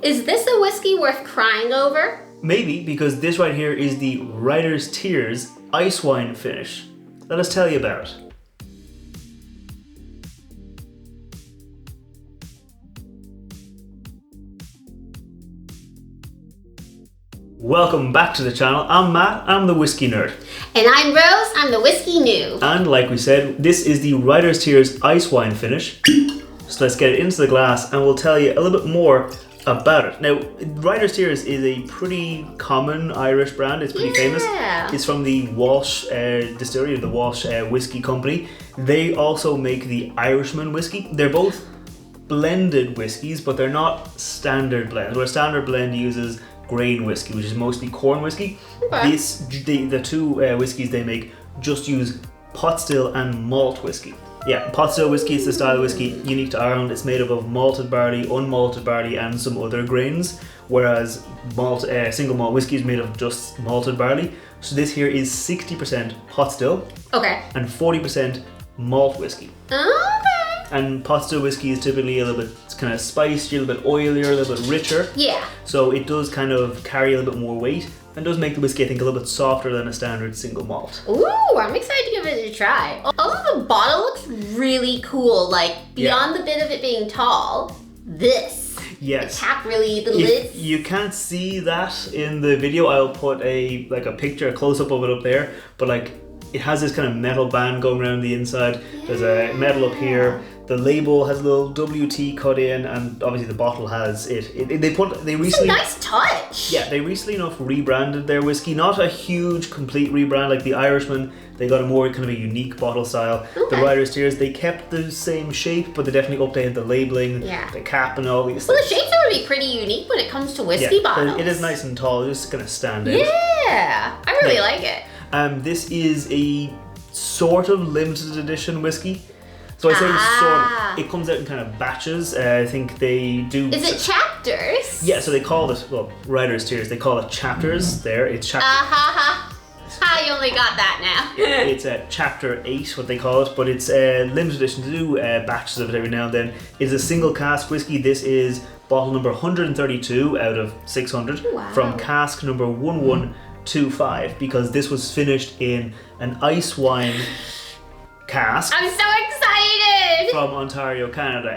Is this a whiskey worth crying over? Maybe, because this right here is the Writer's Tears ice wine finish. Let us tell you about it. Welcome back to the channel. I'm Matt, I'm the Whiskey Nerd. And I'm Rose, I'm the Whiskey Noob. And like we said, this is the Writer's Tears ice wine finish. So let's get it into the glass and we'll tell you a little bit more about it. Now, Writer's Tears is a pretty common Irish brand. It's pretty famous. It's from the Walsh distillery, the Walsh Whiskey Company. They also make the Irishman whiskey. They're both blended whiskies, but they're not standard blends. Where a standard blend uses grain whiskey, which is mostly corn whiskey. Okay. The two whiskies they make just use pot still and malt whiskey. Yeah, pot still whiskey is the style of whiskey unique to Ireland. It's made up of malted barley, unmalted barley, and some other grains. Whereas single malt whiskey is made of just malted barley. So this here is 60% pot still, Okay. and 40% malt whiskey. Okay. And pot still whiskey is typically a little bit kind of spicier, a little bit oilier, a little bit richer. Yeah. So it does kind of carry a little bit more weight and does make the whiskey, I think, a little bit softer than a standard single malt. Ooh, I'm excited to give it a try. Although the bottle looks really cool, like beyond the bit of it being tall, this. Yes. The cap really, the lids. You can't see that in the video. I'll put a picture, a close-up of it up there, but like it has this kind of metal band going around the inside. Yeah. There's a metal up here. The label has a little WT cut in, and obviously the bottle has it. They recently. It's a nice touch. Yeah, they recently enough rebranded their whiskey. Not a huge complete rebrand like the Irishman. They got a more kind of a unique bottle style. Okay. The Writer's Tears, they kept the same shape, but they definitely updated the labeling, the cap, and all these. Well, the shapes are really pretty unique when it comes to whiskey bottles. It is nice and tall. It's just gonna stand out. Yeah, I really like it. This is a sort of limited edition whiskey. So I say sort of, it comes out in kind of batches. I think they do. Is it chapters? Yeah, so they call it, well, Writer's Tears, they call it chapters there. It's chapter. You only got that now. It's chapter 8, what they call it, but it's a limited edition to do batches of it every now and then. It's a single cask whiskey. This is bottle number 132 out of 600 from cask number 1125 because this was finished in an ice wine cask. I'm so excited! From Ontario, Canada.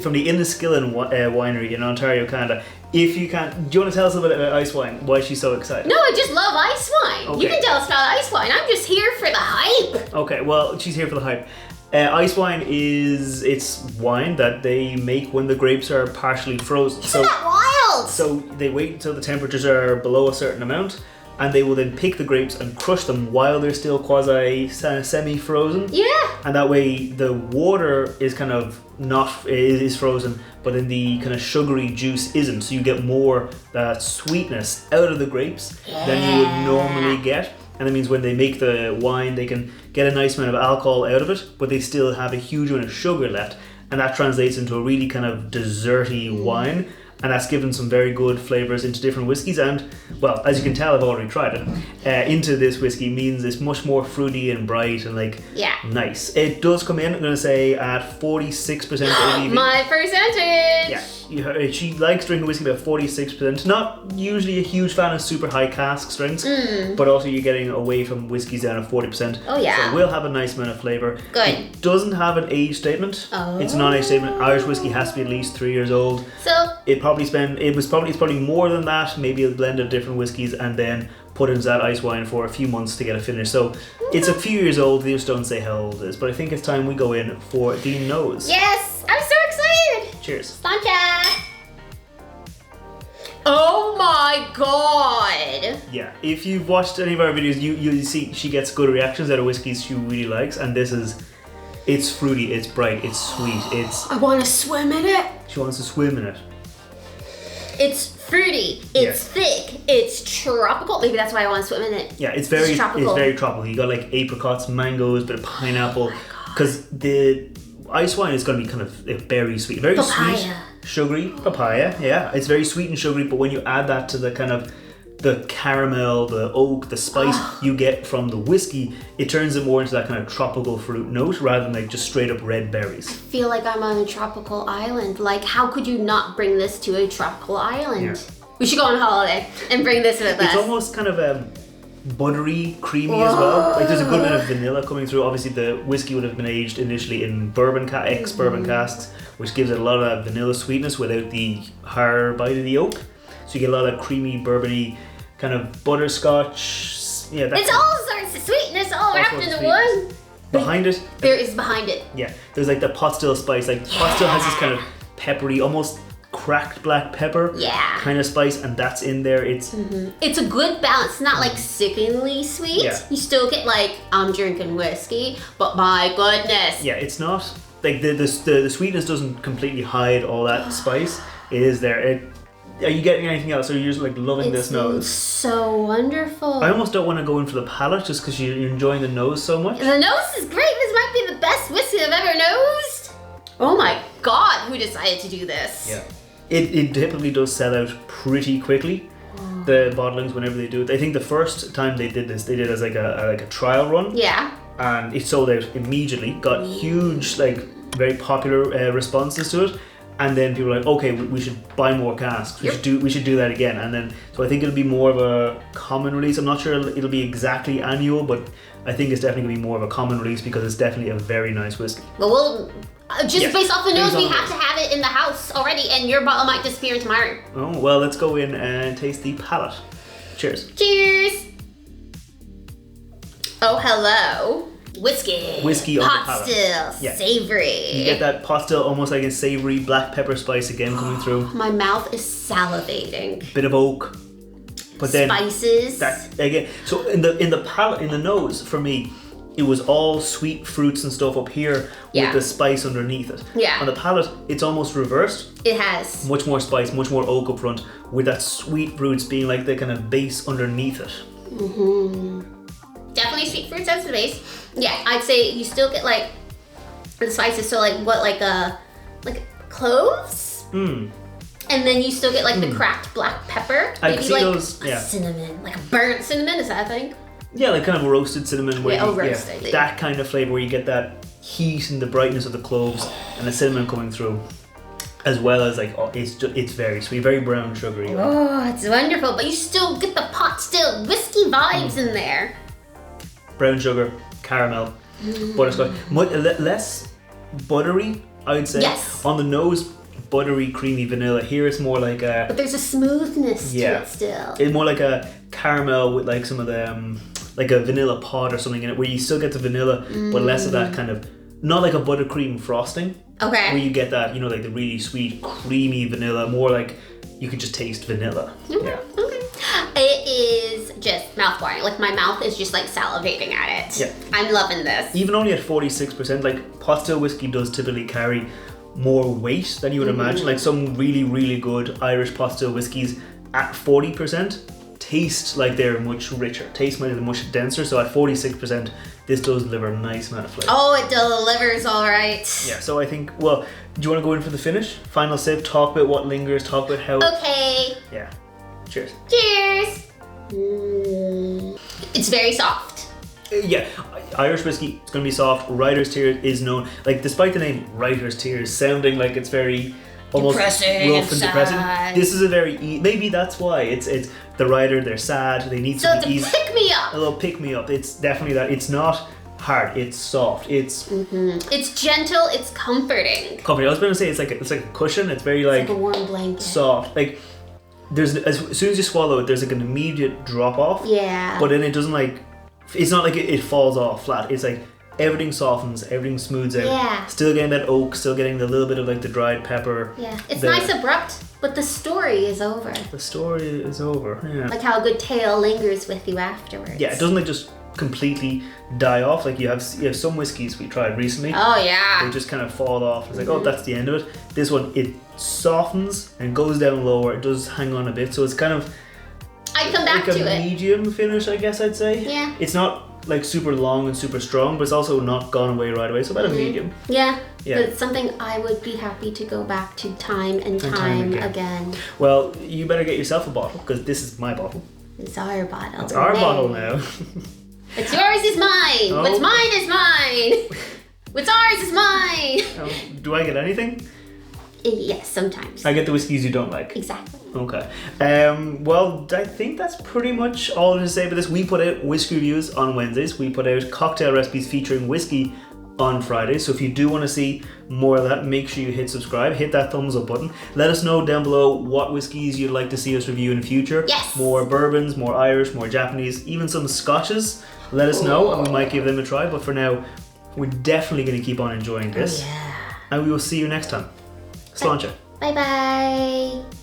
From the Inniskillin Winery in Ontario, Canada. If you can, do you want to tell us a little bit about ice wine? Why is she so excited? No, I just love ice wine. Okay. You can tell us about ice wine. I'm just here for the hype. Okay, well, she's here for the hype. Ice wine it's wine that they make when the grapes are partially frozen. Isn't that wild? So they wait until the temperatures are below a certain amount, and they will then pick the grapes and crush them while they're still quasi semi-frozen. Yeah. And that way the water is kind of is frozen, but then the kind of sugary juice isn't. So you get more that sweetness out of the grapes than you would normally get. And that means when they make the wine, they can get a nice amount of alcohol out of it, but they still have a huge amount of sugar left. And that translates into a really kind of desserty wine. And that's given some very good flavors into different whiskies. And, well, as you can tell, I've already tried it. Into this whiskey means it's much more fruity and bright and, nice. It does come in, I'm going to say, at 46% ABV. My percentage! Yeah. She likes drinking whiskey about 46%. Not usually a huge fan of super high cask strengths, but also you're getting away from whiskeys down at 40%. Oh, yeah. So it will have a nice amount of flavour. Good. It doesn't have an age statement. Oh. It's a non-age statement. Irish whiskey has to be at least 3 years old. So It's probably more than that, maybe a blend of different whiskies and then put into that ice wine for a few months to get a finish. So it's a few years old, they just don't say how old it is, but I think it's time we go in for the nose. Yes, I'm so excited. Cheers. Slancha. Oh my god. Yeah, if you've watched any of our videos, you see she gets good reactions out of whiskeys she really likes, and it's fruity, it's bright, it's sweet, I want to swim in it. She wants to swim in it. It's fruity, it's thick, it's tropical. Maybe that's why I want to swim in it. Yeah, it's very tropical. You got like apricots, mangoes, bit of pineapple. Because the ice wine is going to be kind of very sweet. Very sweet, sugary, papaya. Yeah, it's very sweet and sugary, but when you add that to the kind of the caramel, the oak, the spice you get from the whiskey, it turns it more into that kind of tropical fruit note rather than like just straight up red berries. I feel like I'm on a tropical island. Like, how could you not bring this to a tropical island? Yeah. We should go on holiday and bring this with us. It's almost kind of buttery, creamy as well. Like there's a good bit of vanilla coming through. Obviously the whiskey would have been aged initially in ex-bourbon casks, which gives it a lot of that vanilla sweetness without the hard bite of the oak. So you get a lot of creamy, bourbony, kind of butterscotch. Yeah, it's all sorts of sweetness all wrapped into one. Behind it. There is behind it. Yeah, there's like the pot still spice. Like pot still has this kind of peppery, almost cracked black pepper kind of spice, and that's in there. It's it's a good balance. It's not like sickeningly sweet. Yeah. You still get like, I'm drinking whiskey, but my goodness. Yeah, it's not like the sweetness doesn't completely hide all that spice. It is there. Are you getting anything else? Or are you just like loving this nose? So wonderful. I almost don't want to go in for the palate just because you're enjoying the nose so much. The nose is great. This might be the best whiskey I've ever nosed. Oh my God, who decided to do this? Yeah. It typically does sell out pretty quickly. The bottlings, whenever they do it. I think the first time they did this, they did it as like a trial run. Yeah. And it sold out immediately. Got huge, like very popular responses to it. And then people were like, okay, we should buy more casks. We should do that again. And then, so I think it'll be more of a common release. I'm not sure it'll be exactly annual, but I think it's definitely gonna be more of a common release because it's definitely a very nice whiskey. But we'll based off the nose, we have to have it in the house already, and your bottle might disappear into my room. Oh well, let's go in and taste the palate. Cheers. Cheers. Oh hello. Whiskey on pot the palate. still, savory. You get that pot still, almost like a savory black pepper spice again coming through. My mouth is salivating. Bit of oak, but then spices. That again. So in the palate, in the nose, for me, it was all sweet fruits and stuff up here with the spice underneath it. Yeah. On the palate, it's almost reversed. It has much more spice, much more oak up front, with that sweet fruits being like the kind of base underneath it. Definitely sweet fruits as the base. Yeah, I'd say you still get like the spices. So like what, like cloves? And then you still get like the cracked black pepper. I see like those. Cinnamon, like a burnt cinnamon. Is that a thing? Yeah, like kind of roasted cinnamon. Where roasted. That kind of flavor where you get that heat and the brightness of the cloves and the cinnamon coming through, as well as like it's very sweet, very brown sugary. Oh, it's wonderful. But you still get the pot still whiskey vibes in there. Brown sugar, caramel, butterscotch, less buttery, I would say. Yes. On the nose, buttery, creamy vanilla. Here it's more like a. But there's a smoothness to it still. It's more like a caramel with like some of the like a vanilla pod or something in it, where you still get the vanilla, but less of that kind of, not like a buttercream frosting. Okay. Where you get that, you know, like the really sweet, creamy vanilla, more like you could just taste vanilla. Okay. It is just mouth-watering. Like my mouth is just like salivating at it. Yeah. I'm loving this. Even only at 46%, like pot still whiskey does typically carry more weight than you would imagine. Like some really, really good Irish pot still whiskeys at 40% taste like they're much richer, taste like they're much denser. So at 46%, this does deliver a nice amount of flavor. Oh, it delivers all right. Yeah, so I think, well, do you want to go in for the finish? Final sip, talk about what lingers, talk about how... Okay. Yeah. Cheers. Cheers. It's very soft. Yeah, Irish whiskey, it's going to be soft. Writer's Tears is known, like despite the name Writer's Tears sounding like it's very almost depressing rough and depressing, this is a very, maybe that's why, it's the writer, they're sad, they need something easy. Pick me up. A little pick me up. It's definitely that. It's not hard, it's soft, it's gentle, it's comforting. Comforting. I was going to say it's like a cushion, it's very like a warm blanket. Soft. Like there's, as soon as you swallow it, there's like an immediate drop off. Yeah. But then it doesn't like, it's not like it falls off flat. It's like everything softens, everything smooths out. Yeah. Still getting that oak, still getting the little bit of like the dried pepper. Yeah. It's nice abrupt, but the story is over. The story is over, yeah. Like how a good tale lingers with you afterwards. Yeah, it doesn't like just completely die off. Like you have some whiskeys we tried recently. Oh yeah. They just kind of fall off. It's like, oh, that's the end of it. This one, it softens and goes down lower. It does hang on a bit, so it's kind of I'd come back like to a medium finish, I guess I'd say. Yeah. It's not like super long and super strong, but it's also not gone away right away. So about a medium. Yeah. Yeah. But it's something I would be happy to go back to time and time again. Well, you better get yourself a bottle because this is my bottle. It's our bottle. It's our bottle now. What's yours is mine. Oh. What's mine is mine. What's ours is mine. Do I get anything? Yes, sometimes. I get the whiskeys you don't like. Exactly. Okay. Well, I think that's pretty much all to say about this. We put out whiskey reviews on Wednesdays. We put out cocktail recipes featuring whiskey on Fridays. So if you do want to see more of that, make sure you hit subscribe, hit that thumbs up button. Let us know down below what whiskeys you'd like to see us review in the future. Yes. More bourbons, more Irish, more Japanese, even some scotches. Let us know and we might give them a try. But for now, we're definitely going to keep on enjoying this. Yeah. And we will see you next time. Sláinte. Bye bye.